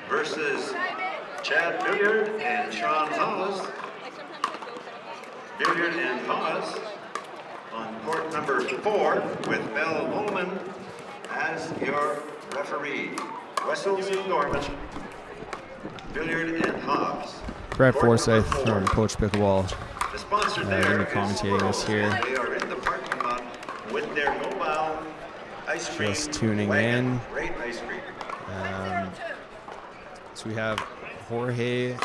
versus Chad Billiard and Sean Hawes. Billiard and Hawes on court number 4 with Mel Ullman as your referee. Wessels and Gorman, Billiard and Hawes. Brett Forsyth from Coach Pickleball the sponsor going to be commentating this here. They are in the parking lot with their mobile ice cream. Just tuning wagon. in. Great ice cream. So we have Jorge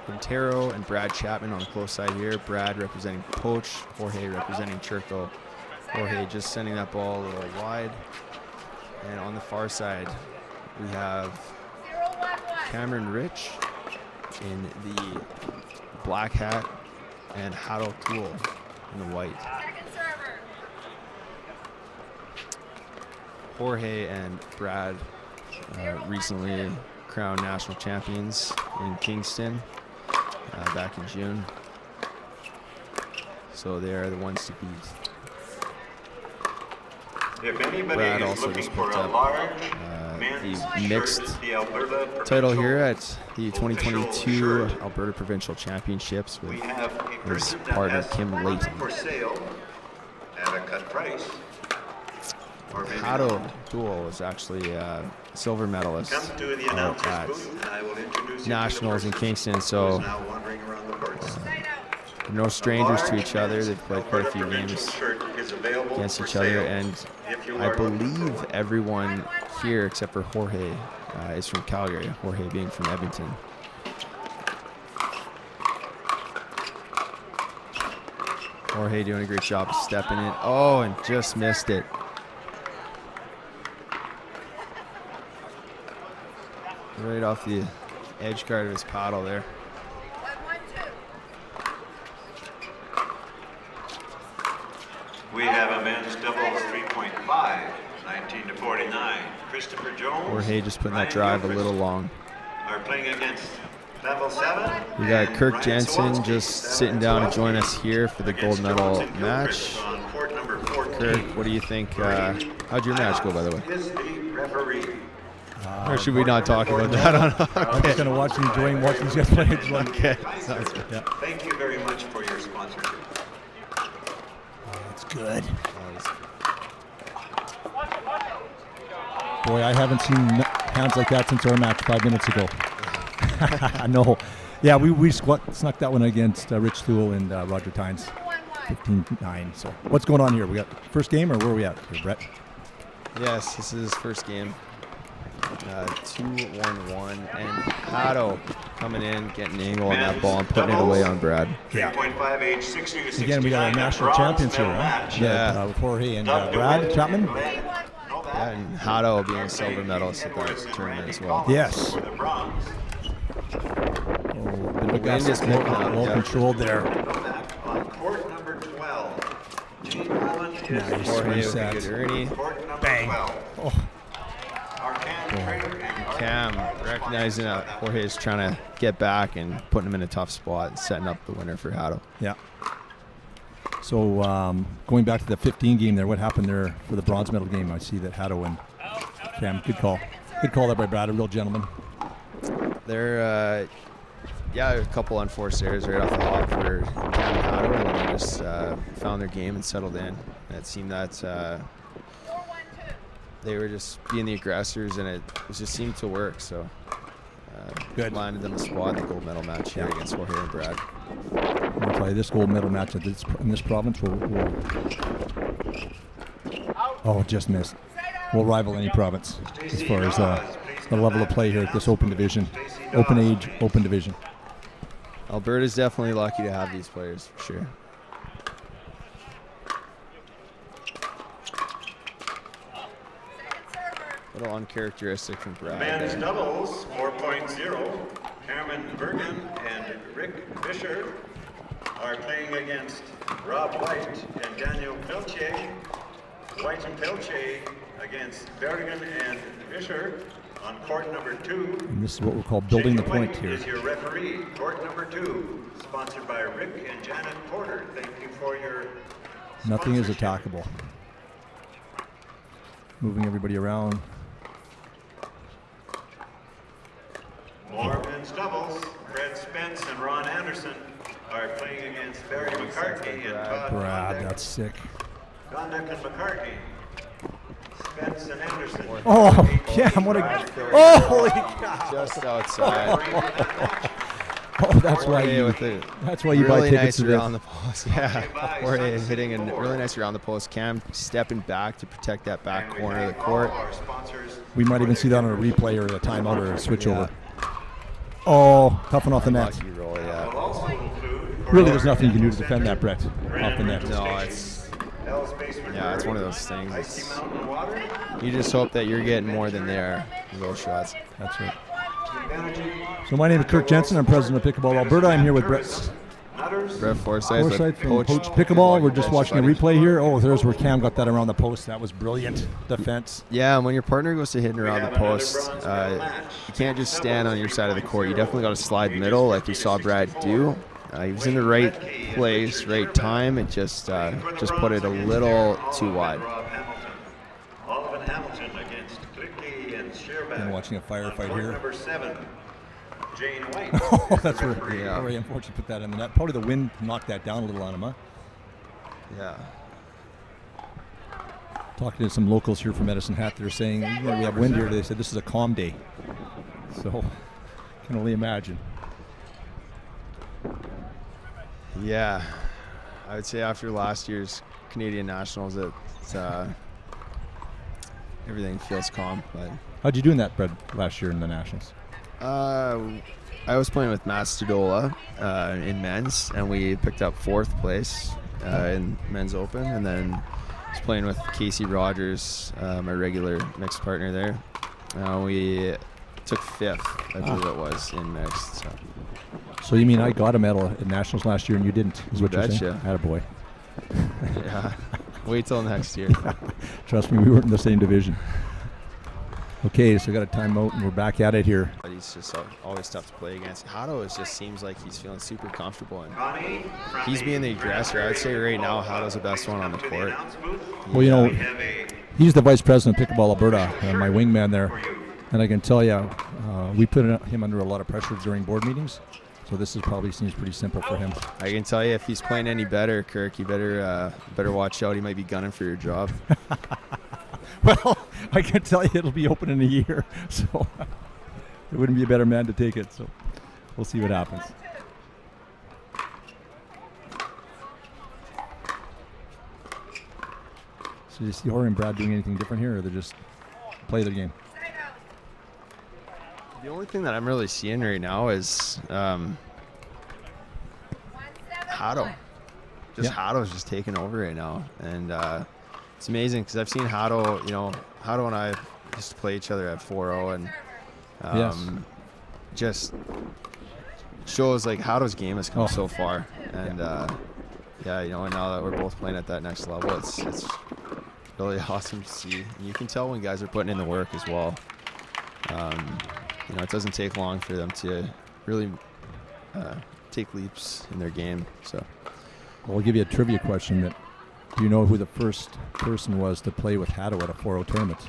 Quintero and Brad Chapman on the close side here. Brad representing Poach, Jorge representing Churchill. Jorge just sending that ball a little wide. And on the far side, we have Cameron Rich in the black hat and Thul in the white. Jorge and Brad recently crowned national champions in Kingston back in June. So they are the ones to beat. If anybody Brad is also looking just for picked a up large the mixed the Alberta title Provincial here at the official 2022 shirt. Alberta Provincial Championships We with have a his person that partner has Kim one Layton. for sale at a cut price. Or maybe Thul not. was actually a silver medalist Come to the at announcer's booth and I will introduce you Nationals to in the person Kingston, who is so now wandering around the courts. they're no strangers to each other. They've played quite a few games against each other, and I believe everyone here except for Jorge is from Calgary, Jorge being from Edmonton. Jorge doing a great job of stepping in. Oh, and just missed it. Right off the edge guard of his paddle there. We have a men's doubles 3.5, 19-49. Christopher Jones. Jorge just putting that Ryan drive a little long. Are playing against level 7. We got and Kirk Ryan Jensen Sawalski, just sitting Ryan down to Sawalski join us here for the gold against medal Jones and match. Gilchrist on court number 14. Kirk, what do you think? How'd your match go, by the way? Is the referee. Or should we not talk about that? I'm just going to watch and enjoying watching these guys play. Okay. Sounds good. Yeah. Thank you very much for your sponsorship. That's good. Boy, I haven't seen hands like that since our match 5 minutes ago. No. Yeah, we snuck that one against Rich Thul and Roger Tynes. 15-9. So what's going on here? We got first game, or where are we at here, Brett? Yes, this is his first game. 2-1-1, and Hato coming in, getting an angle on that ball and putting it away on Brad. Yeah. 3.5 age 60 to 69. Again, we got our national champions here, huh? Yeah. With Jorge and Brad Chapman. Yeah, and Hato being a silver medalist at that tournament as well. Yes. For the bronze. The wind is picking up. Well controlled there. On court number 12. Gene Allen is Nice. Jorge with a Reset. good Ernie. court number Bang. 12. Oh. Cam recognizing that Jorge is trying to get back and putting him in a tough spot and setting up the winner for Hato. Yeah. So going back to the 15 game there, what happened there for the bronze medal game? I see that Hato and Cam, good call. Good call there by Brad, a real gentleman. They're, a couple unforced errors right off the hop for Cam and Hato, and then they just found their game and settled in. And it seemed that they were just being the aggressors, and it just seemed to work. So Good. landed them a spot in the gold medal match here against Jorge and Brad. I'll tell you, this gold medal match in this province will just missed. Will rival any province as far as the level of play here at this open division, open age, open division. Alberta's definitely lucky to have these players, for sure. A little uncharacteristic from Brad Men's there. doubles 4.0. Cameron Bergen and Rick Fisher are playing against Rob White and Daniel Pelche. White and Pelche against Bergen and Fisher on court number 2. And this is what we'll call building the point here. Is your referee, court number 2, sponsored by Rick and Janet Porter. Thank you for your Nothing is sponsorship. attackable. Moving everybody around. For men's doubles, Fred Spence and Ron Anderson are playing against Barry McCartney and Todd Brad, Gondek. that's sick. Gondek and McCartney. Spence and Anderson. Oh, Cam, what a... Oh, holy cow. Just outside. Oh, that's why you buy really tickets nice to around this. the post. Yeah, Jorge hitting a really nice around the post. Cam stepping back to protect that back corner of the court. We might even see that on a replay or a timeout or a switch over. Oh, toughing off the net. Lucky roll, yeah. Really, there's nothing you can do to defend that, Brett, off the net. No, it's one of those things. You just hope that you're getting more than they are in those shots. That's right. So my name is Kirk Jensen. I'm president of Pickleball Alberta. I'm here with Brett Forsyth from Poach Pickleball. We're just watching a replay here. Oh, there's where Cam got that around the post. That was brilliant defense. Yeah, and when your partner goes to hitting around the post, you can't just stand on your side of the court. You definitely got to slide middle like we saw Brad do. He was in the right place, right time, and just put it a little too wide. Been watching a firefight here. Number 7, Jane White. Oh, that's very unfortunate. Put that in the net. Probably the wind knocked that down a little on him, huh? Yeah. Talking to some locals here from Medicine Hat, they're saying, we have wind here. They said this is a calm day. So, can only imagine. Yeah, I would say after last year's Canadian Nationals, everything feels calm. But how'd you do in that, Brad, last year in the Nationals? I was playing with Matt Studola in men's, and we picked up 4th place in men's open, and then I was playing with Casey Rogers, my regular mixed partner there. We took 5th, I believe it was, in mixed. So you mean I got a medal at Nationals last year and you didn't? Is what you're saying? Attaboy. Yeah. Wait till next year. Trust me, we weren't in the same division. Okay, so we got a timeout and we're back at it here. He's just always tough to play against. Hato just seems like he's feeling super comfortable, and he's being the aggressor. I'd say right now Hato's the best one on the court. Well, he's the vice president of Pickleball Alberta, my wingman there, and I can tell you, we put him under a lot of pressure during board meetings. So this probably seems pretty simple for him. I can tell you, if he's playing any better, Kirk, you better watch out. He might be gunning for your job. Well, I can tell you it'll be open in a year, so there wouldn't be a better man to take it. So we'll see what happens. So do you see Jorge and Brad doing anything different here, or they just play their game? The only thing that I'm really seeing right now is Hato. Hato's just taking over right now, and it's amazing because I've seen Hato. Hato and I used to play each other at 4-0, and just shows like Hato's game has come so far, and and now that we're both playing at that next level, it's really awesome to see. And you can tell when guys are putting in the work as well. It doesn't take long for them to really take leaps in their game. So, well, I'll give you a trivia question. Do you know who the first person was to play with Hato at a 4-0 tournament?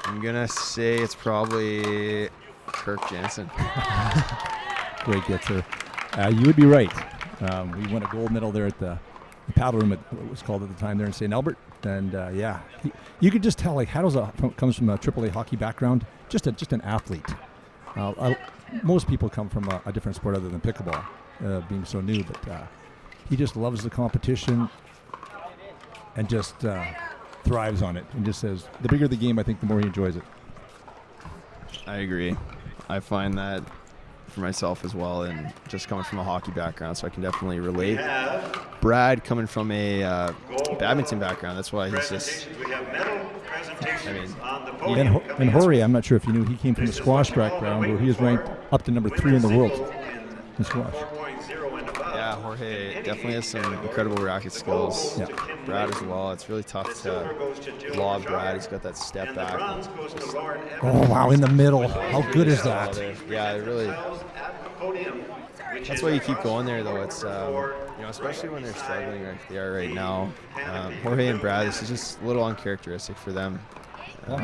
I'm gonna say it's probably Kirk Jensen. Great getter. You would be right. We won a gold medal there at the paddle room, it was called at the time, there in St. Albert. And you could just tell, like, Hato's comes from a AAA hockey background, just an athlete. Most people come from a different sport other than pickleball, being so new, but he just loves the competition and just thrives on it, and just says the bigger the game, I think the more he enjoys it. I agree. I find that for myself as well, and just coming from a hockey background, so I can definitely relate. Brad coming from a badminton background, that's why he's just, and Jorge, I'm not sure if you knew, he came from a squash background where he is ranked up to number 3 in the world in squash. Yeah, Jorge definitely has some incredible racket skills. Yeah. Brad as well. It's really tough to lob Brad. He's got that step back. Oh, wow, in the middle. How good is that? Yeah, it really. That's why you keep going there, though. It's especially when they're struggling like they are right now. Jorge and Brad, this is just a little uncharacteristic for them. Oh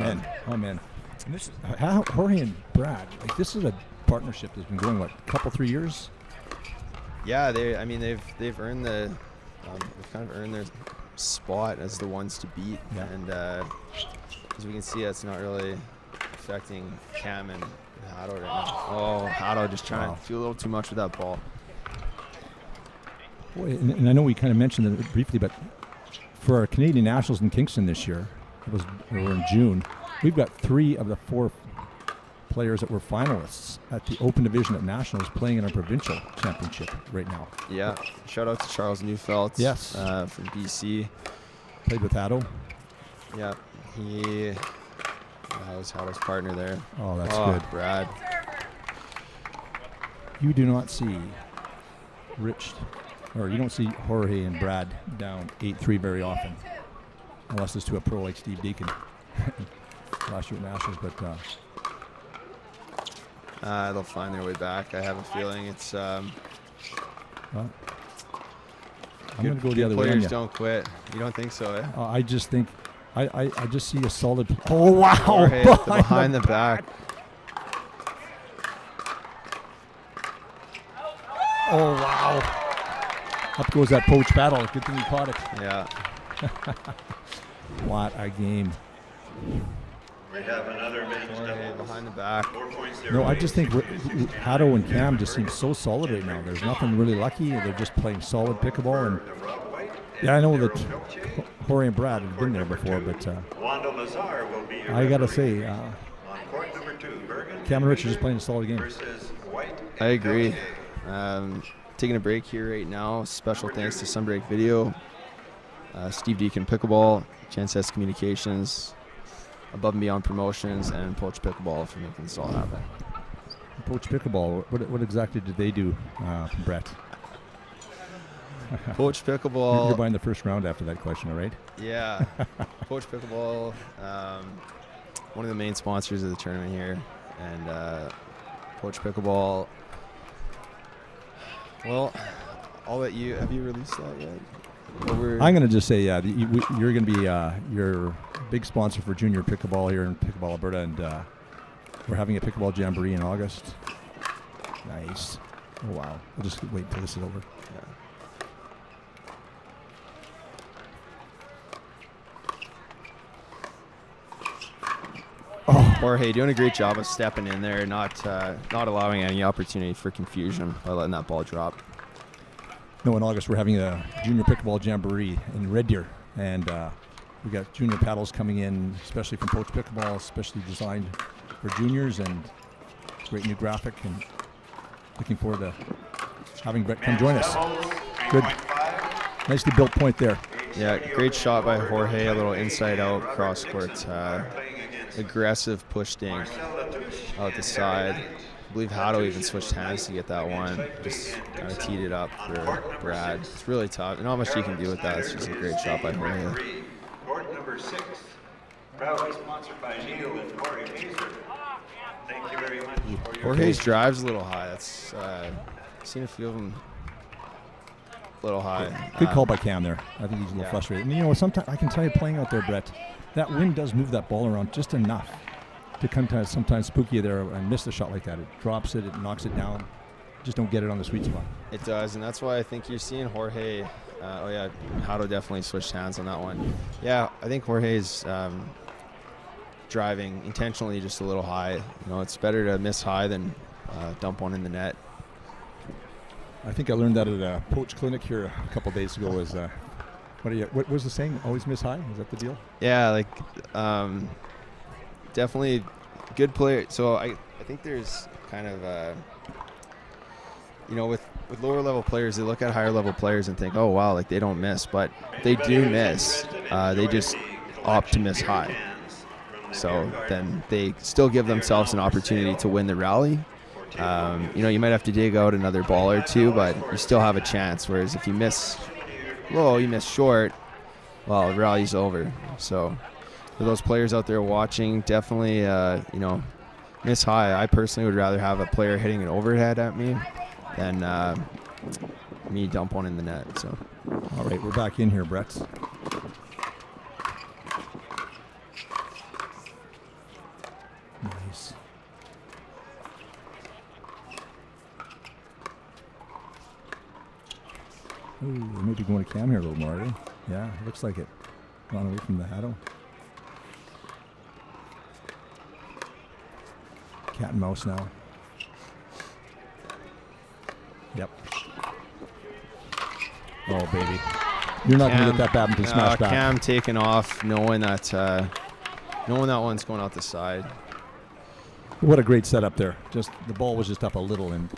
man. And this is Jorge and Brad. Like, this is a partnership has been going, what, a couple, 3 years? Yeah, they've earned they've kind of earned their spot as the ones to beat. Yeah. And as we can see, that's not really affecting Cam and Hato right now. Oh, Hato just trying to do a little too much with that ball. Boy, and I know we kind of mentioned it briefly, but for our Canadian Nationals in Kingston this year, we're in June, we've got 3 of the 4 players that were finalists at the Open Division at Nationals playing in our provincial championship right now. Yeah, shout out to Charles Neufeld. Yes. From BC. Played with Hato. Yeah, he was Hato's partner there. Oh, that's good. Brad. You do not see you don't see Jorge and Brad down 8-3 very often, unless it's to a pro like Steve Deacon last year at Nationals. But they'll find their way back. I have a feeling it's. I'm going to go the other way. Players don't quit. You don't think so, eh? I just think I just see a solid. Oh wow! Jorge behind the back. Oh wow! Up goes that poach paddle. Good thing you caught it. Yeah. What a game! We have another men's doubles behind the back. 4.0. No, I just think Hato and Cam just seem so solid right now. There's nothing really lucky. They're just playing solid pickleball. And yeah, I know that Jorge and Brad have been there before, but I gotta say, Cam and Rich are just playing a solid game. I agree. Taking a break here right now. Special thanks to Sunbreak Video, Steve Deacon Pickleball, Chance S Communications, Above and Beyond Promotions, and Poach Pickleball for making this all happen. Poach Pickleball, what exactly did they do, Brett? Poach Pickleball. You're buying the first round after that question, all right? Yeah. Poach Pickleball, one of the main sponsors of the tournament here. And Poach Pickleball, well, I'll let you, have you released that yet? I'm going to just say, you're going to be your big sponsor for junior pickleball here in Pickleball, Alberta, and we're having a pickleball jamboree in August. Nice. Oh, wow. We'll just wait until this is over. Yeah. Oh, Jorge doing a great job of stepping in there, not allowing any opportunity for confusion by letting that ball drop. No, in August we're having a junior pickleball jamboree in Red Deer, and we got junior paddles coming in, especially from Poach Pickleball, especially designed for juniors, and great new graphic, and looking forward to having Brett come join us. Good, nicely built point there. Yeah, great shot by Jorge, a little inside out cross court, aggressive push dink out the side. I believe Hato even switched hands to get that one. Just kind of teed it up for Brad. It's really tough. Not much you can do with that. It's just a great shot by Jorge. Court number 6, proudly sponsored by Neil and Corey Hazer. Thank you very much. Jorge's drive's a little high. That's I've seen a few of them a little high. Good call by Cam there. I think he's a little frustrated. And you know, sometimes I can tell you, playing out there, Brett, that wind does move that ball around just enough to sometimes spook you there and miss the shot like that. It drops it, it knocks it down. Just don't get it on the sweet spot. It does, and that's why I think you're seeing Jorge. Hato definitely switched hands on that one. Yeah, I think Jorge's driving intentionally just a little high. You know, it's better to miss high than dump one in the net. I think I learned that at a Poach clinic here a couple days ago. Was what was the saying? Always miss high? Is that the deal? Yeah, like definitely good player. So I think there's kind of you know, with lower level players, they look at higher level players and think, oh wow, like they don't miss, but they do miss. They just opt to miss high. So then they still give themselves an opportunity to win the rally. You know, you might have to dig out another ball or two, but you still have a chance. Whereas if you miss low, you miss short, well, the rally's over. So for those players out there watching, definitely, you know, miss high. I personally would rather have a player hitting an overhead at me than me dump one in the net. So, all right, we're back in here, Brett. Nice. Ooh, they may be going to Cam here a little more, are they? Yeah, looks like it. Gone away from the Haddo. Cat and mouse now. Yep. Oh, baby. You're not going to get that badminton smash back. Cam taking off, knowing that one's going out the side. What a great setup there. Just the ball was just up a little and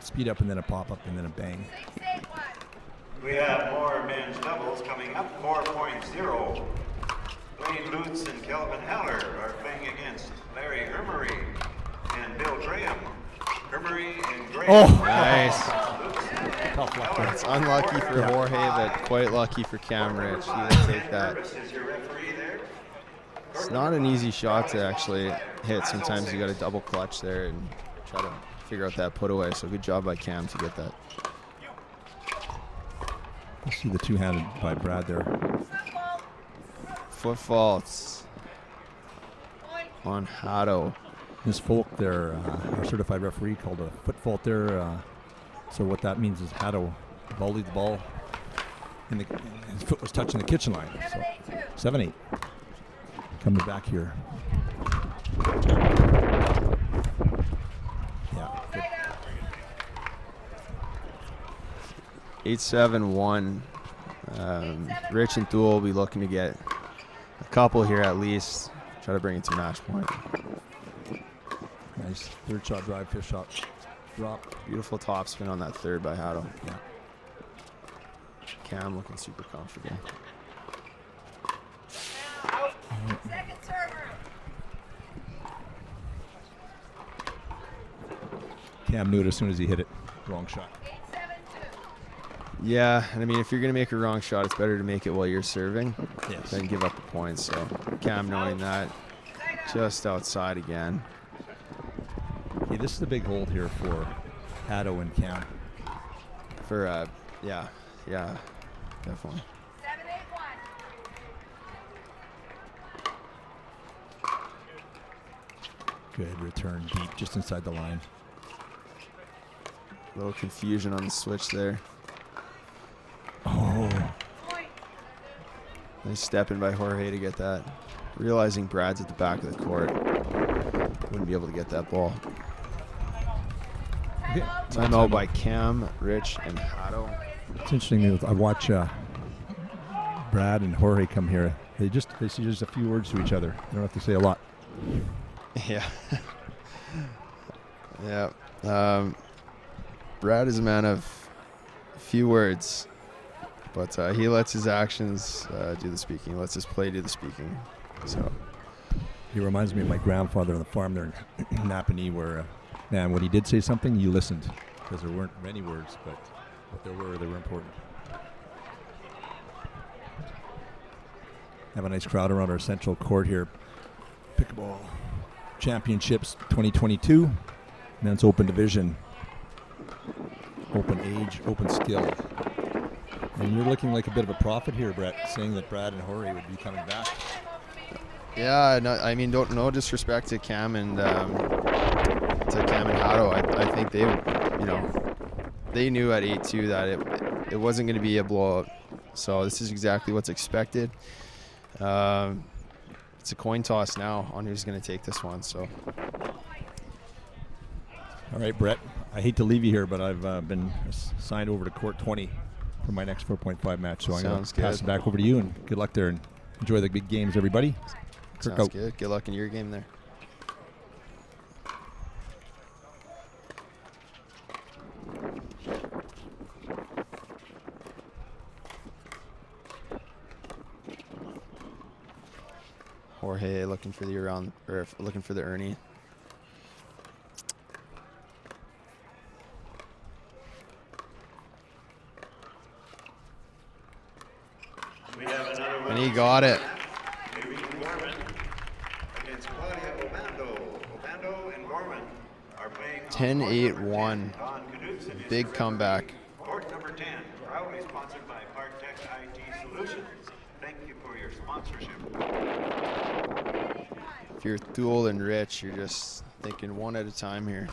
speed up and then a pop up and then a bang. We have more men's doubles coming up. 4.0. Wayne Lutz and Kelvin Heller are playing against Larry Hermery and Bill Graham. Hermery and Graham. Oh, nice. Tough luck there. It's unlucky for Jorge, but quite lucky for Cam Rich. He will take that. It's not an easy shot to actually hit. Sometimes you got to double clutch there and try to figure out that put away. So good job by Cam to get that. You see the two-handed by Brad there. Foot faults on Haddo. Ms. Folk there, our certified referee, called a foot fault there. So what that means is Haddo volleyed the ball and his foot was touching the kitchen line. So 7-8. Coming back here. Yeah. Good. 8-7-1. Rich and Thul will be looking to get a couple here at least. Try to bring it to match point. Nice third shot drive, fifth shot drop. Beautiful top spin on that third by Haddo. Yeah. Cam looking super comfortable. Second server. Cam knew it as soon as he hit it. Wrong shot. 8-7-2. Yeah, and I mean, if you're going to make a wrong shot, it's better to make it while you're serving Yes. than give up the points. So Cam knowing that, just outside again. Okay, this is the big hold here for Haddo and Cam. For, yeah, definitely. 7-8-1. Good return deep, just inside the line. A little confusion on the switch there. Oh, Nice step in by Jorge to get that. Realizing Brad's at the back of the court. Wouldn't be able to get that ball. okay. Timeout by Cam, Rich, and Haddo. It's interesting. I watch Brad and Jorge come here. They say just a few words to each other. They don't have to say a lot. Yeah. Yeah. Brad is a man of few words, but he lets his actions do the speaking. Lets his play do the speaking. So He reminds me of my grandfather on the farm there in Napanee, where, man, when he did say something, you listened, because there weren't many words, but what there were, they were important. Have a nice crowd around our central court here. Pickleball Championships 2022. Men's Open Division. Open age, open skill. And you're looking like a bit of a prophet here, Brett, saying that Brad and Jorge would be coming back. yeah, no, I mean, no disrespect to Cam and Haddo. I think they knew at 8-2 that it wasn't going to be a blowout. So this is exactly what's expected. It's a coin toss now on who's going to take this one. So. All right, Brett, I hate to leave you here, but I've been signed over to court 20 for my next 4.5 match. So I'm going to pass it back over to you, and good luck there, and enjoy the big games, everybody. Kirk Sounds out. good. Good luck in your game there. Jorge looking for the Ernie. And he got it. 10-8-1. Big comeback. Court number 10, proudly sponsored by Partech IT Solutions. Thank you for your sponsorship. If you're Thul and Rich, you're just thinking one at a time here.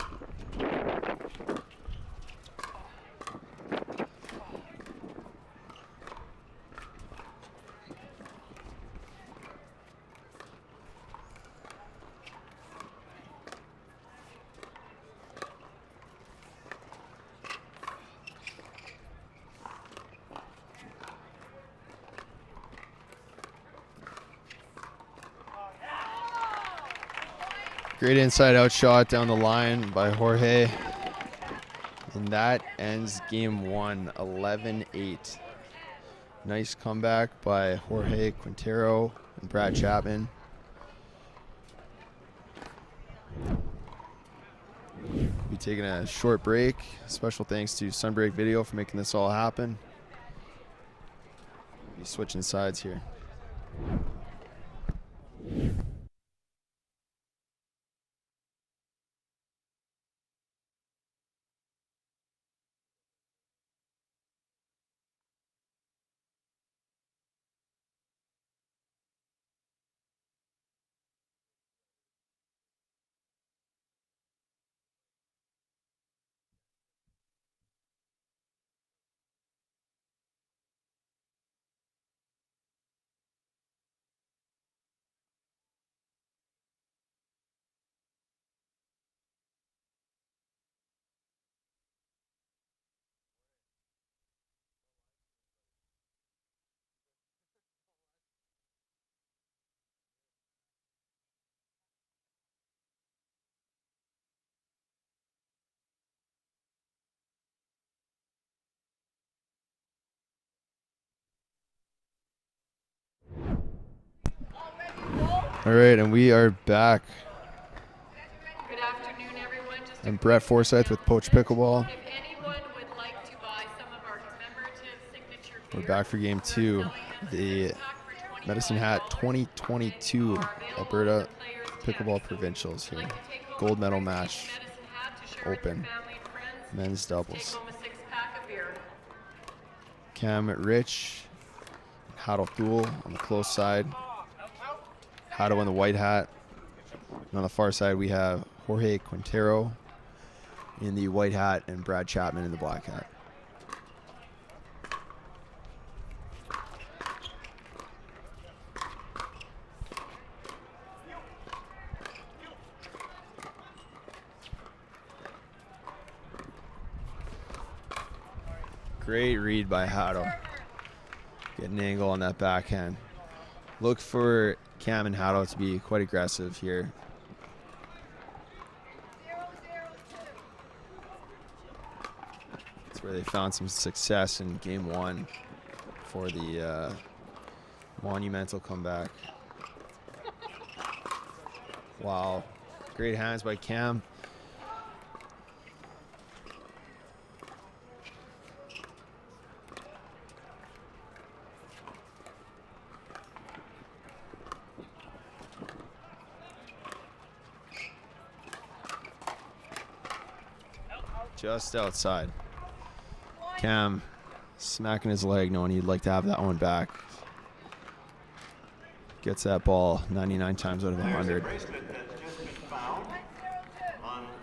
Great inside-out shot down the line by Jorge. And that ends game 1, 11-8. Nice comeback by Jorge Quintero and Brad Chapman. We'll be taking a short break. Special thanks to Sunbreak Video for making this all happen. We'll be switching sides here. All right, and we are back. Good afternoon, everyone. Just I'm Brett Forsyth with Poach Pickleball. if anyone would like to buy some of our commemorative signature We're beer, back for game 2. The Medicine Hat 2022 Alberta Pickleball Provincials here. Gold medal match, open, men's doubles. Cam Rich, Thul on the close side. Hato in the white hat. And on the far side, we have Jorge Quintero in the white hat and Brad Chapman in the black hat. Great read by Hato. Get an angle on that backhand. Look for Cam and Hato to be quite aggressive here. That's where they found some success in game 1 for the monumental comeback. Wow. Great hands by Cam. Just outside. Cam smacking his leg, knowing he'd like to have that one back. Gets that ball 99 times out of 100. There's a bracelet that's just been found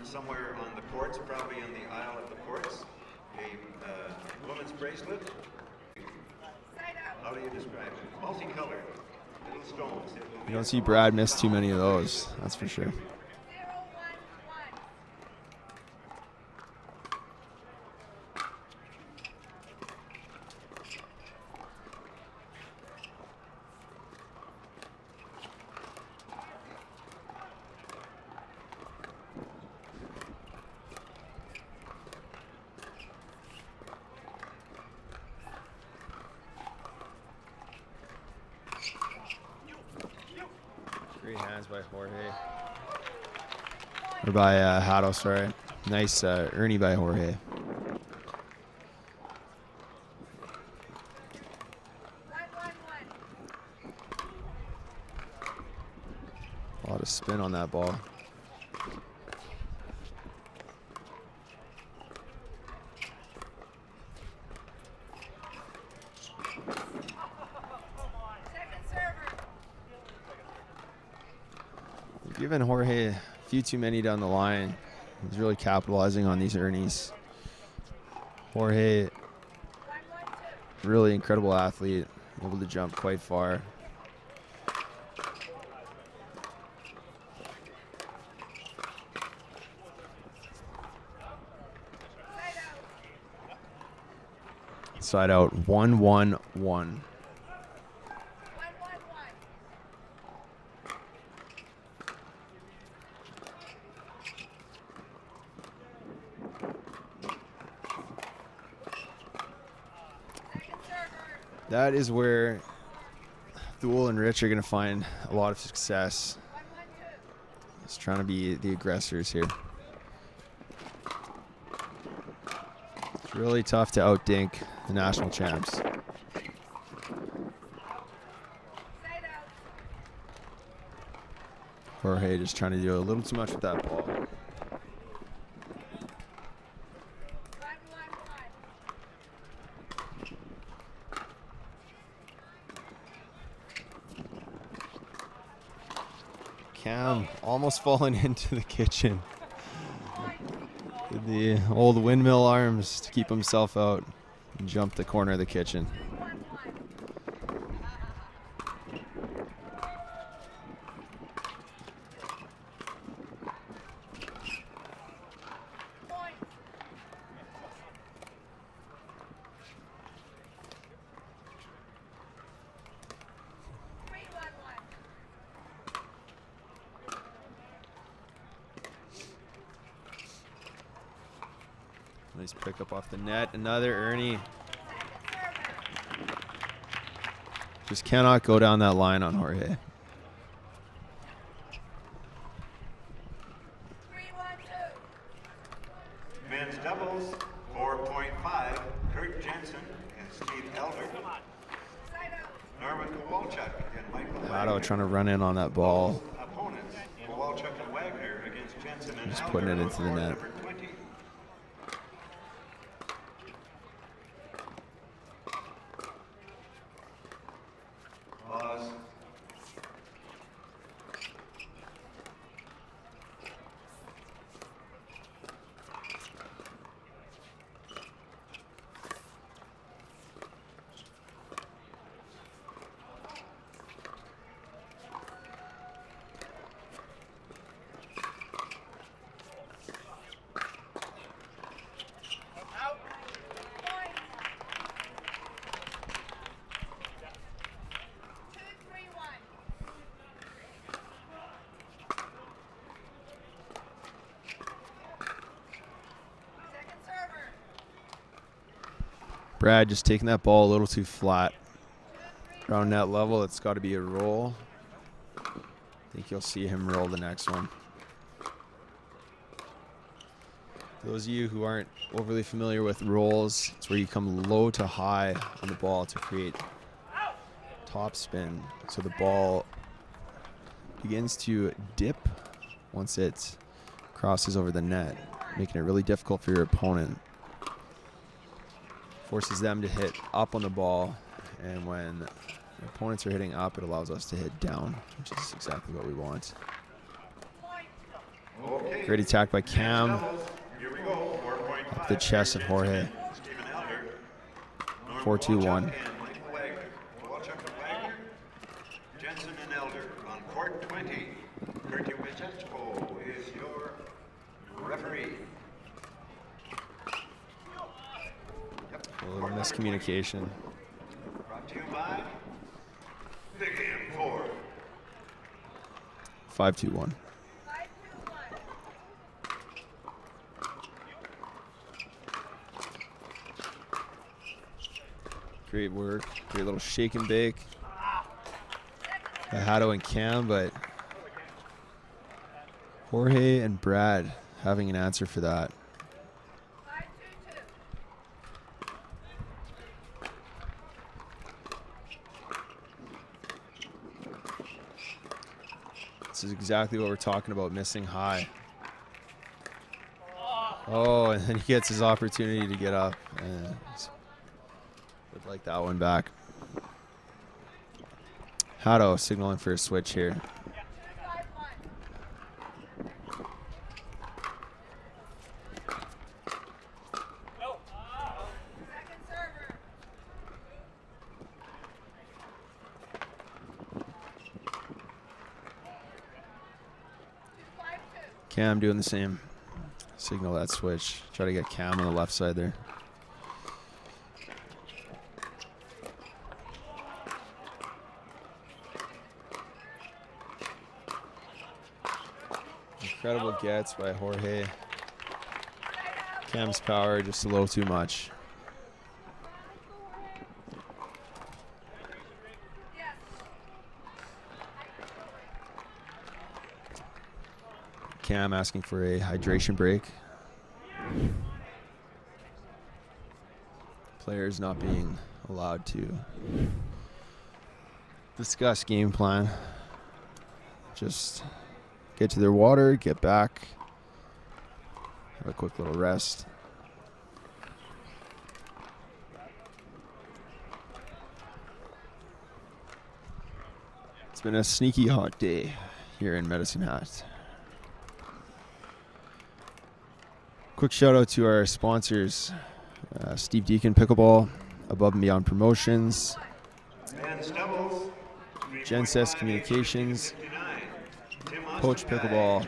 somewhere on the courts, probably in the aisle of the courts. A woman's bracelet. How do you describe it? Multicolored. Little stones. You don't see Brad miss too many of those, that's for sure. Great hands by Jorge. Or by Hato, sorry. Nice Ernie by Jorge. A lot of spin on that ball. Giving Jorge a few too many down the line. He's really capitalizing on these Ernies. Jorge, really incredible athlete, able to jump quite far. Side out, 1-1-1. That is where Thul and Rich are going to find a lot of success. Just trying to be the aggressors here. It's really tough to outdink the national champs. Jorge just trying to do a little too much with that ball. Cam almost falling into the kitchen. Did the old windmill arms to keep himself out and jumped the corner of the kitchen. Nice pickup off the net. Another Ernie. Just cannot go down that line on Jorge. Men's doubles, 4.5, Kurt Jensen and Steve Elder. Norman Kowalczyk and Michael Otto trying to run in on that ball. Opponents, Kowalczyk and Wagner against Jensen and Just Elder putting it into the on net. number 20. Pause. Brad just taking that ball a little too flat. Around net level, it's got to be a roll. I think you'll see him roll the next one. For those of you who aren't overly familiar with rolls, it's where you come low to high on the ball to create top spin. So the ball begins to dip once it crosses over the net, making it really difficult for your opponent. Forces them to hit up on the ball, and when the opponents are hitting up, it allows us to hit down, which is exactly what we want. Okay. Great attack by Cam. Here we go. 4.5. Up the chest of Jorge. Stephen Elder. 4-2-1. And Michael Wagner. Kowalczyk and Wagner. Jensen and Elder on court 20. Kurti Wierzeczko is your referee. A little miscommunication. Brought to you by Big M4. 5-2-1. Great work. Great little shake and bake by Hato and Cam, but Jorge and Brad having an answer for that. This is exactly what we're talking about, missing high. Oh, and then he gets his opportunity to get up. And would like that one back. Hato signaling for a switch here. Cam doing the same. Signal that switch. Try to get Cam on the left side there. Incredible gets by Jorge. Cam's power just a little too much. Cam asking for a hydration break. Players not being allowed to discuss game plan. Just get to their water, get back, have a quick little rest. It's been a sneaky hot day here in Medicine Hat. Quick shout out to our sponsors, Steve Deacon Pickleball, Above and Beyond Promotions, Genses Communications, Poach Pickleball,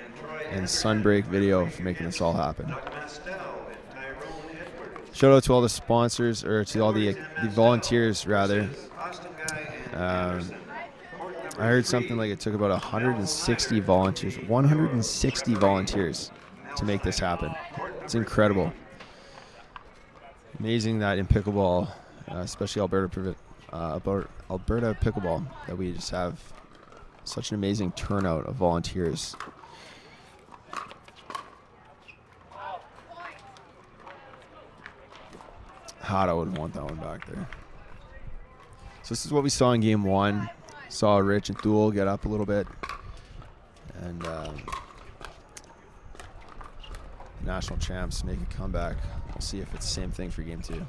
and Sunbreak Video for making this all happen. Shout out to all the sponsors, or to all the volunteers rather. I heard something like it took about 160 volunteers to make this happen. It's incredible. Amazing that in pickleball, especially Alberta Pickleball, that we just have such an amazing turnout of volunteers. Hado would want that one back there. So this is what we saw in game one. Saw Rich and Thul get up a little bit, and national champs make a comeback. We'll see if it's the same thing for game two.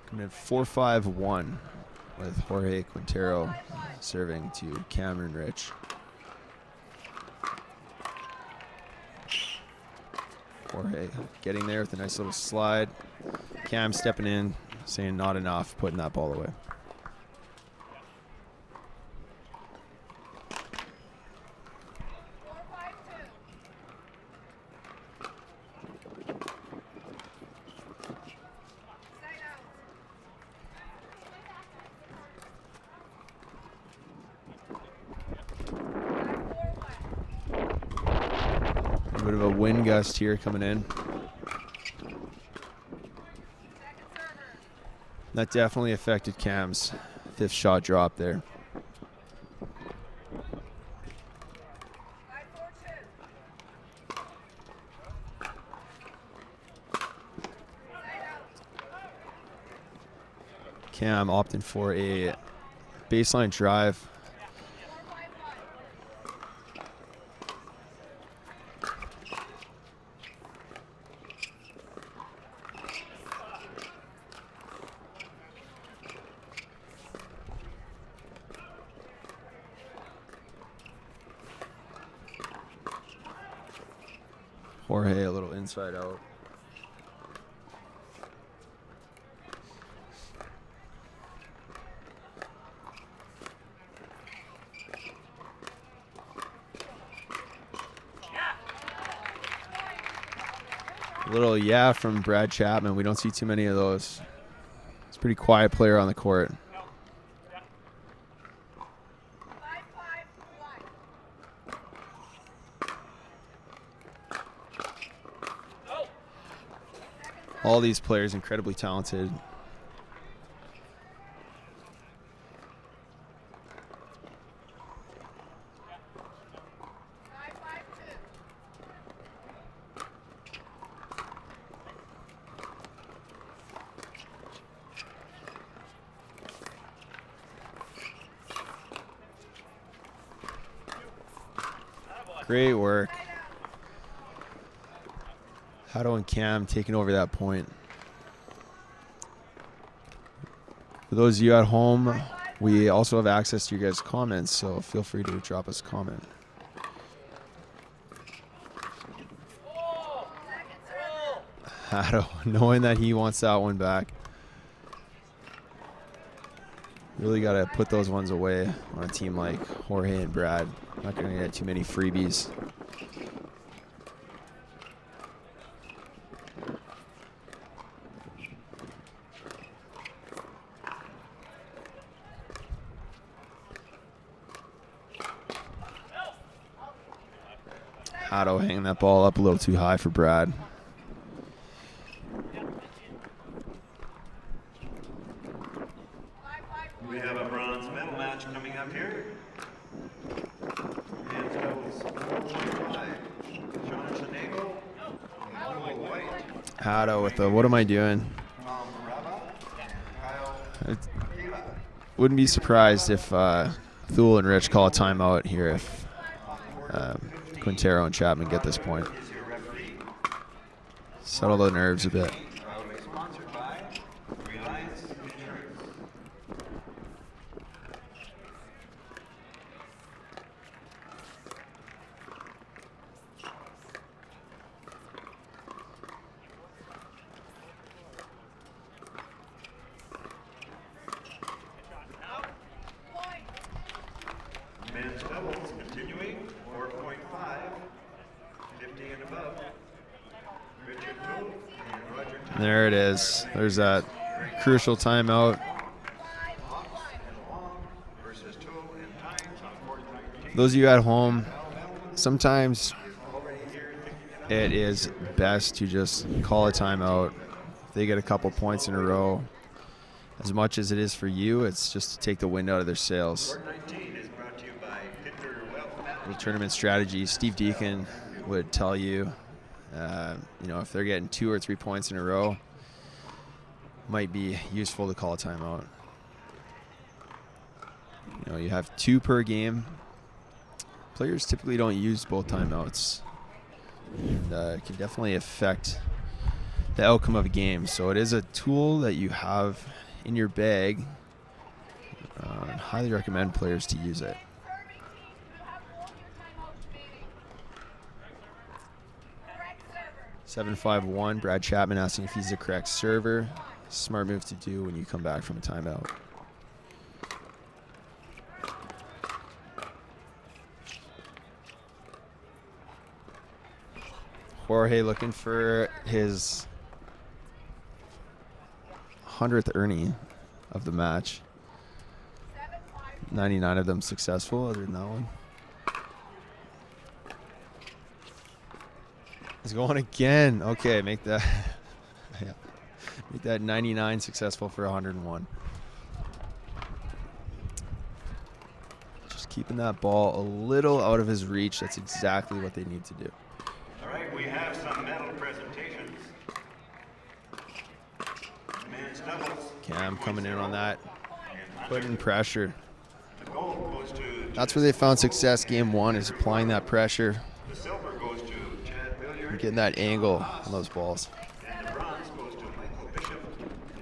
Coming in 4-5-1 with Jorge Quintero serving to Cameron Rich. Jorge getting there with a nice little slide. Cam stepping in, saying not enough, putting that ball away. A bit of a wind gust here coming in. That definitely affected Cam's fifth shot drop there. Cam opting for a baseline drive. Jorge a little inside out. A little yeah from Brad Chapman. We don't see too many of those. He's a pretty quiet player on the court. All these players incredibly talented. Great work. Hado and Cam taking over that point. For those of you at home, we also have access to your guys' comments, so feel free to drop us a comment. Hado, knowing that he wants that one back. Really got to put those ones away on a team like Jorge and Brad. Not going to get too many freebies. Hado hanging that ball up a little too high for Brad. We have a bronze medal match coming up here. Men's doubles 4.5. Sean Sonego and Thul White. Hado with the what am I doing? Tom Rava and Kyle Keela. Wouldn't be surprised if Thul and Rich call a timeout here if Quintero and Chapman get this point. Is your referee. Settle the nerves a bit. Proudly sponsored by Reliance Insurance. Men's doubles continuing, 4.5, 50 and above. Richard Thul and Roger Tynes. There it is. There's that crucial timeout. Versus Thul and Tynes on court 19. Those of you at home, sometimes it is best to just call a timeout. If they get a couple points in a row, as much as it is for you, it's just to take the wind out of their sails. Court 19 is brought to you by Picker Wealth The Management. tournament strategy, Steve Deacon would tell you, if they're getting 2 or 3 points in a row, might be useful to call a timeout. You have 2 per game. Players typically don't use both timeouts. And it can definitely affect the outcome of a game. So it is a tool that you have in your bag. I highly recommend players to use it. Serving teams will have all your timeouts remaining. Correct server. 751, Brad Chapman asking if he's the correct server. Smart move to do when you come back from a timeout. Jorge looking for his 100th Ernie of the match. 99 of them successful, other than that one. It's going again. Okay, make that yeah. Make that 99 successful for 101. Just keeping that ball a little out of his reach. That's exactly what they need to do. All right, we have some medal presentations. Men's doubles. Cam coming in on that, And putting pressure. the gold goes to That's where they found success game 1, is applying that pressure the silver goes to Chad Billiard. and getting that angle on those balls. And the bronze goes to Michael Bishop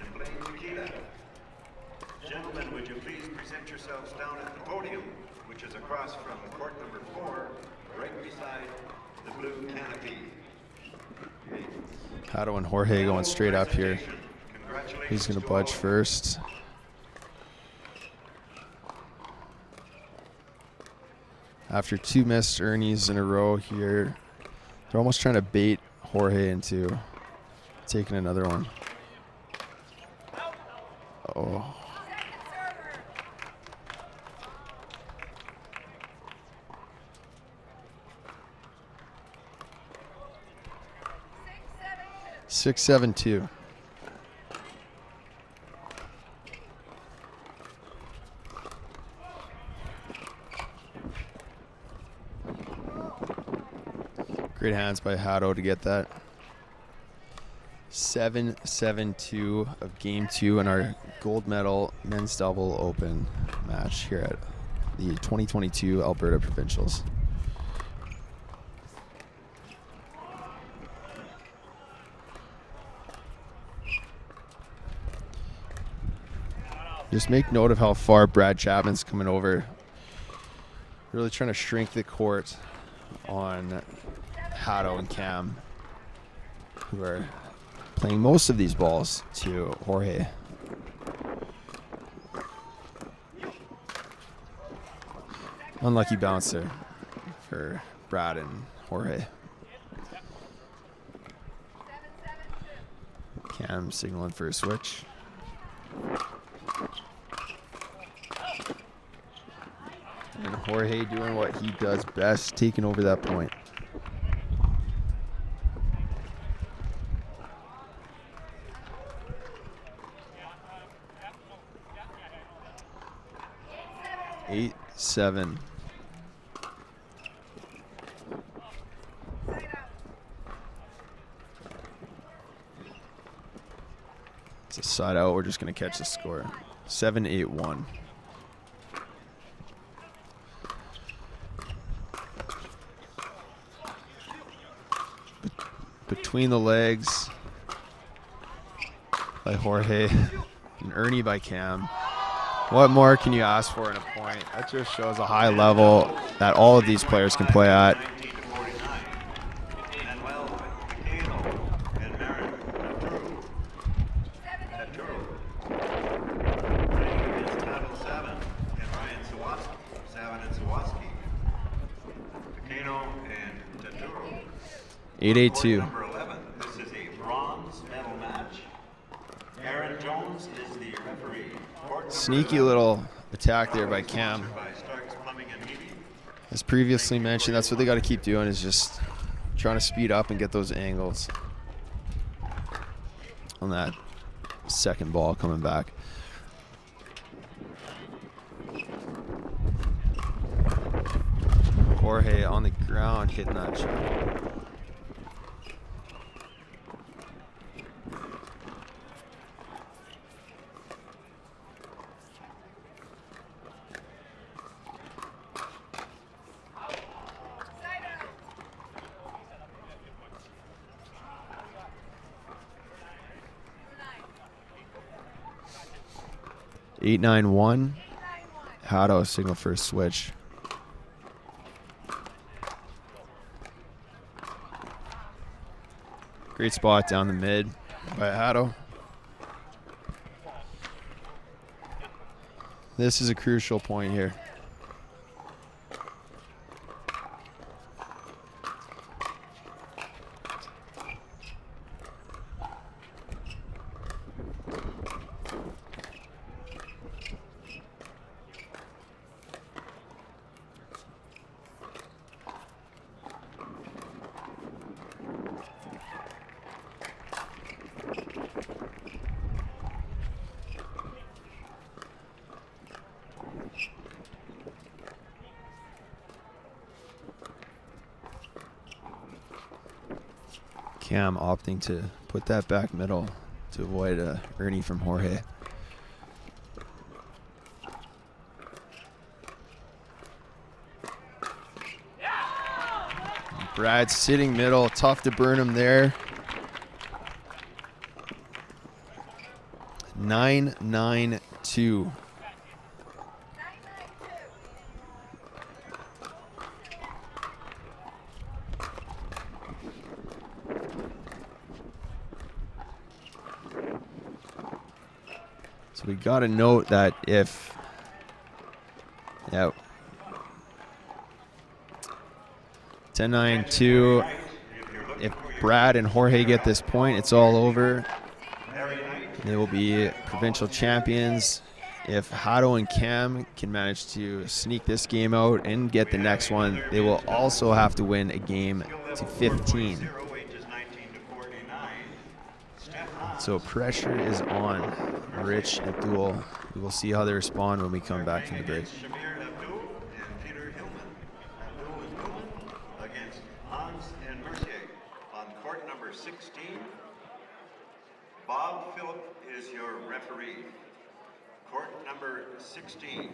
and Blaine Tequila. Gentlemen, would you please present yourselves down at the podium, which is across from court number 4, right beside the blue canopy. Hado and Jorge going straight up here. Congratulations. He's going to to budge all. first. After 2 missed Ernies in a row here, they're almost trying to bait Jorge into taking another one. Oh, Second server. 6-7-2. Great hands by Hado to get that. 7-7-2 of game 2 in our gold medal men's double open match here at the 2022 Alberta Provincials. Just make note of how far Brad Chapman's coming over. Really trying to shrink the court on Hado and Cam, who are playing most of these balls to Jorge. Unlucky bouncer for Brad and Jorge. Cam signaling for a switch. And Jorge doing what he does best, taking over that point. 8-7. It's a side out. We're just going to catch the score. 7-8-1. Between the legs by Jorge and Ernie by Cam. What more can you ask for in a point? That just shows a high level that all of these players can play at. Eight, 8-2. Number 11. This is a bronze medal match. Aaron Jones is the referee. Sneaky little attack there by Cam. As previously mentioned, that's what they got to keep doing, is just trying to speed up and get those angles on that second ball coming back. Jorge on the ground hitting that shot. Eight, 9-1. Hato signal for a switch. Great spot down the mid by Hato. This is a crucial point here. Cam opting to put that back middle to avoid Ernie from Jorge. Brad sitting middle, tough to burn him there. 9-9-2. So we got to note that if, yeah, 10-9-2, if Brad and Jorge get this point, it's all over. They will be provincial champions. If Hato and Cam can manage to sneak this game out and get the next one, they will also have to win a game to 15. So pressure is on Rich and Thul. We will see how they respond when we come back from the break. Against Hans and Mercier on court number 16. Bob Phillip is your referee. Court number 16.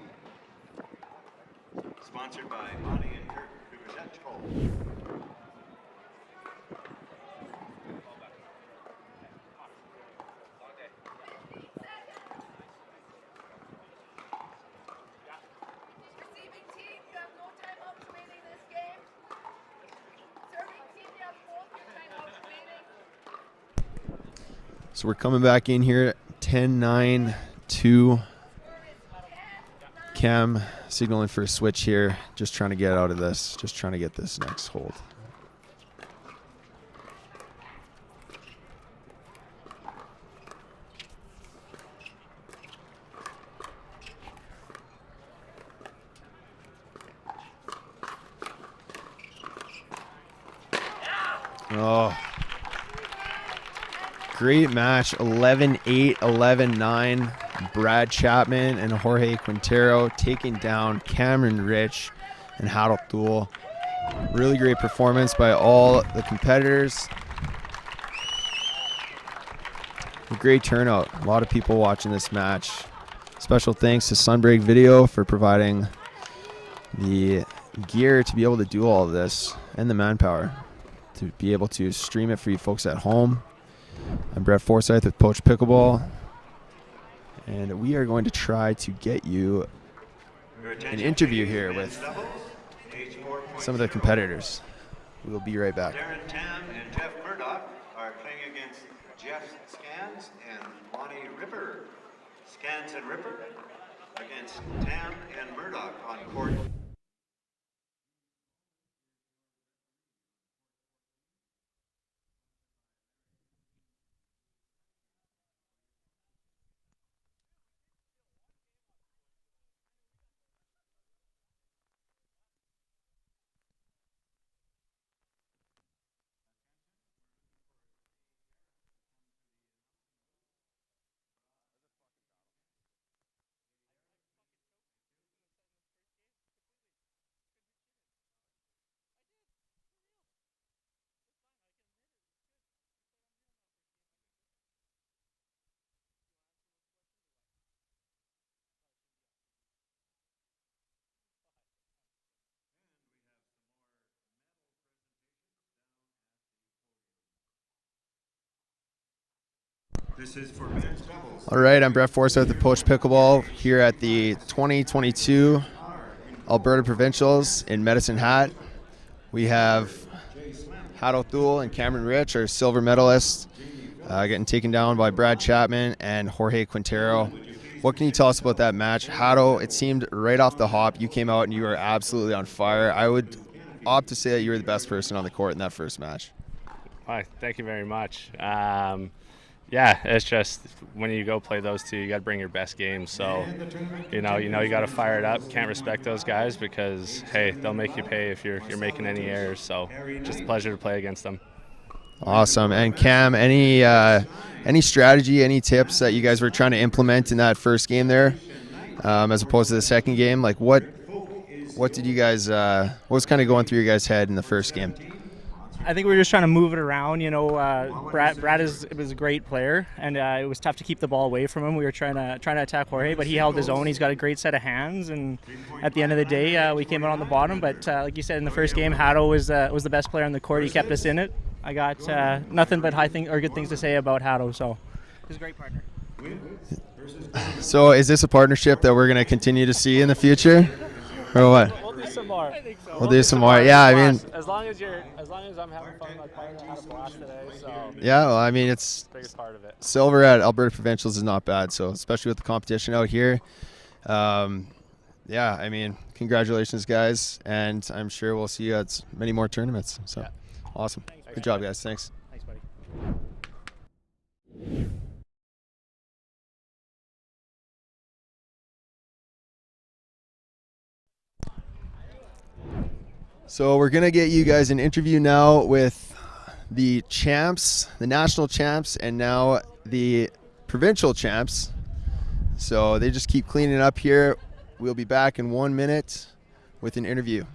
Sponsored by Bonnie and Kirk Kubiszek. Receiving team, you have no timeouts remaining this game. Serving team, you have both your timeouts remaining. So we're coming back in here at 10-9-2. Cam signaling for a switch here. Just trying to get out of this. Just trying to get this next hold. Oh. Great match, 11-8, 11-9. Brad Chapman and Jorge Quintero taking down Cameron Rich and Thul. Really great performance by all the competitors. A great turnout. A lot of people watching this match. Special thanks to Sunbreak Video for providing the gear to be able to do all of this and the manpower to be able to stream it for you folks at home. I'm Brett Forsyth with Poach Pickleball, and we are going to try to get you an interview here with some of the competitors. We will be right back. Darren Tam and Jeff Murdoch are playing against Jeff Scans and Lonnie Ripper. Scans and Ripper against Tam and Murdoch on court. This is for men's doubles. All right, I'm Brett Forsyth with Poach Pickleball here at the 2022 Alberta Provincials in Medicine Hat. We have Thul and Cameron Rich, our silver medalists, getting taken down by Brad Chapman and Jorge Quintero. What can you tell us about that match? It seemed right off the hop, you came out and you were absolutely on fire. I would opt to say that you were the best person on the court in that first match. Well, thank you very much. Yeah, it's just when you go play those two, you got to bring your best game. So, you got to fire it up. Can't respect those guys because, hey, they'll make you pay if you're making any errors. So, just a pleasure to play against them. Awesome. And Cam, any strategy, any tips that you guys were trying to implement in that first game there, as opposed to the second game? Like, what did you guys? What was kind of going through your guys' head in the first game? I think we were just trying to move it around. Brad was a great player, and it was tough to keep the ball away from him. We were trying to attack Jorge, but he held his own. He's got a great set of hands, and at the end of the day, we came out on the bottom. But like you said, in the first game, Hato was the best player on the court. He kept us in it. I got nothing but good things to say about Hato. So he's a great partner. So is this a partnership that we're going to continue to see in the future, or what? We'll do some more. I think so. We'll do some more. Yeah, I mean, as long as I'm having fun, my partner had a blast today. So yeah, well, I mean, it's the biggest part of it. silver at Alberta Provincials is not bad. So especially with the competition out here, yeah, I mean, congratulations, guys, and I'm sure we'll see you at many more tournaments. So Yeah. Awesome. Good job, guys. Thanks. Thanks, buddy. So we're going to get you guys an interview now with the champs, the national champs, and now the provincial champs. So they just keep cleaning up here. We'll be back in 1 minute with an interview.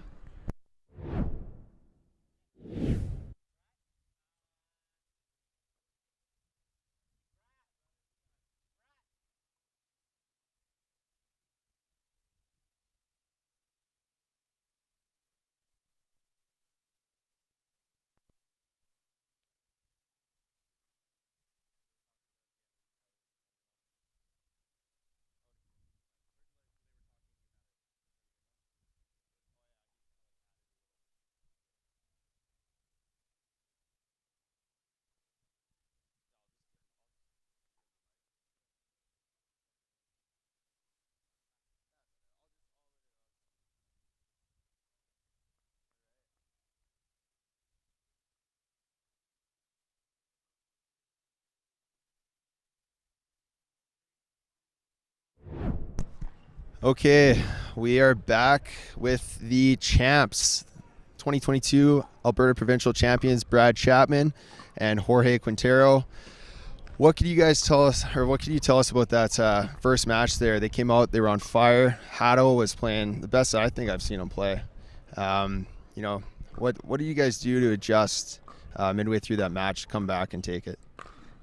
Okay, we are back with the champs, 2022 Alberta Provincial Champions, Brad Chapman and Jorge Quintero. What could you guys tell us, or what could you tell us about that first match there? They came out, they were on fire. Haddo was playing the best I think I've seen him play. You know, what do you guys do to adjust midway through that match, come back and take it?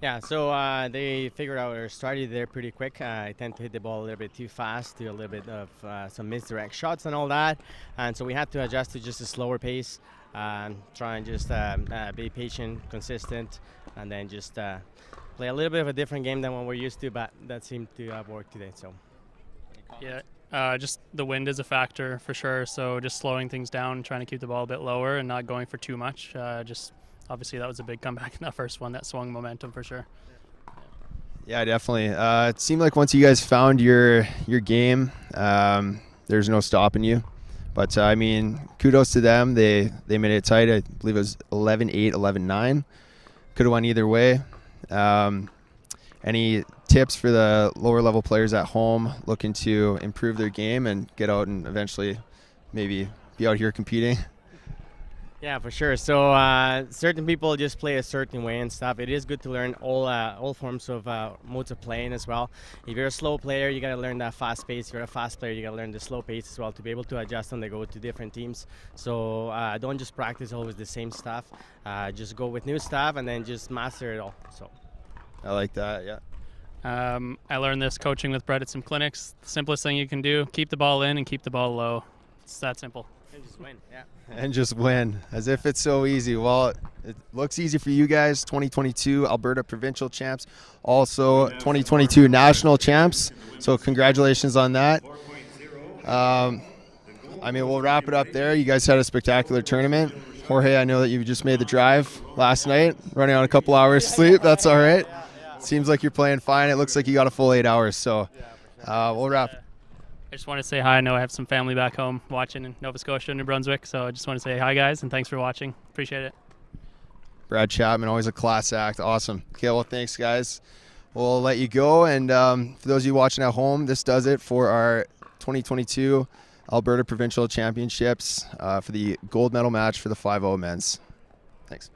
Yeah, so they figured out our strategy there pretty quick. I tend to hit the ball a little bit too fast, do a little bit of some misdirect shots and all that. And so we had to adjust to just a slower pace, try and just be patient, consistent, and then just play a little bit of a different game than what we're used to, but that seemed to have worked today. So. Yeah, just the wind is a factor for sure. So just slowing things down, trying to keep the ball a bit lower and not going for too much. Just obviously that was a big comeback in that first one that swung momentum for sure. Yeah, definitely. It seemed like once you guys found your game, there's no stopping you. But I mean, kudos to them. They made it tight. I believe it was 11-8, 11-9. Could have went either way. Any tips for the lower level players at home looking to improve their game and get out and eventually maybe be out here competing? Yeah, for sure. So certain people just play a certain way and stuff. It is good to learn all forms of modes of playing as well. If you're a slow player, you got to learn that fast pace. If you're a fast player, you got to learn the slow pace as well to be able to adjust on the go to different teams. So don't just practice always the same stuff. Just go with new stuff and then just master it all. So I like that, yeah. I learned this coaching with Brett at some clinics. The simplest thing you can do, keep the ball in and keep the ball low. It's that simple. And just win, yeah. And just win, as if it's so easy. Well, it looks easy for you guys. 2022 Alberta Provincial champs, also 2022 national champs. So congratulations on that. I mean, we'll wrap it up there. You guys had a spectacular tournament. Jorge, I know that you just made the drive last night, running on a couple hours sleep. That's all right. Seems like you're playing fine. It looks like you got a full 8 hours. So we'll wrap. I just want to say hi. I know I have some family back home watching in Nova Scotia and New Brunswick, so I just want to say hi, guys, and thanks for watching. Appreciate it. Brad Chapman, always a class act. Awesome. Okay, well, thanks, guys. We'll let you go. And for those of you watching at home, this does it for our 2022 Alberta Provincial Championships for the gold medal match for the 5-0 men's. Thanks.